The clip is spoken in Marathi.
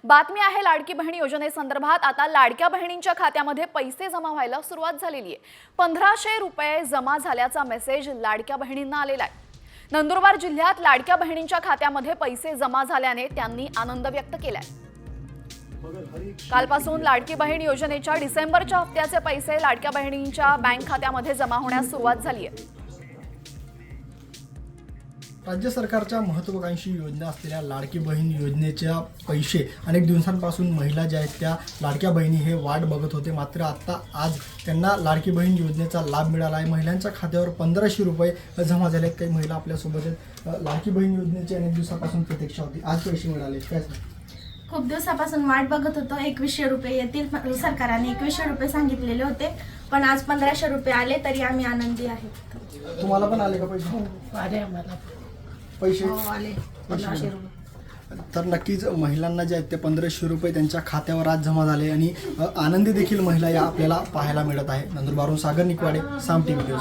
बातमी आहे लाडकी बहीण योजनेसंदर्भात। आता लाडक्या बहिणींच्या खात्यामध्ये पैसे जमा व्हायला सुरुवात झालेली आहे। 1500 रुपये जमा झाल्याचा मेसेज लाडक्या बहिणींना आलेला आहे। नंदुरबार जिल्ह्यात लाडक्या बहिणींच्या खात्यामध्ये पैसे जमा झाल्याने त्यांनी आनंद व्यक्त केलाय। कालपासून लाडकी बहीण योजनेच्या डिसेंबरच्या हप्त्याचे पैसे लाडक्या बहिणींच्या बँक खात्यामध्ये जमा होण्यास सुरुवात झाली आहे। राज्य सरकारच्या महत्त्वाकांक्षी योजना असलेल्या लाडकी बहीण योजनेच्या पैसे अनेक दिवसांपासून महिला ज्या आहेत त्या लाडक्या बहिणी हे वाट बघत होते। मात्र आता आज त्यांना लाडकी बहीण योजनेचा लाभ मिळाला आहे। महिलांच्या खात्यावर 1500 रुपये जमा झाले आहेत। काही महिला आपल्यासोबत आहेत। लाडकी बहीण योजनेची अनेक दिवसापासून प्रतीक्षा होती, आज पैसे मिळाले, काय खूप दिवसापासून वाट बघत होतो। 2100 रुपये येतील, सरकारने 2100 रुपये सांगितलेले होते, पण आज 1500 रुपये आले, तरी आम्ही आनंदी आहेत। तुम्हाला पण आले का पैसे? आले आम्हाला पैसे आले 1500 रुपये। तर नक्कीच महिलांना जे आहेत ते 1500 रुपये त्यांच्या खात्यावर आज जमा झाले आणि आनंदी देखील महिला या आपल्याला पाहायला मिळत आहे। नंदुरबारहून सागर निकवाडे, साम टीव्ही न्यूज।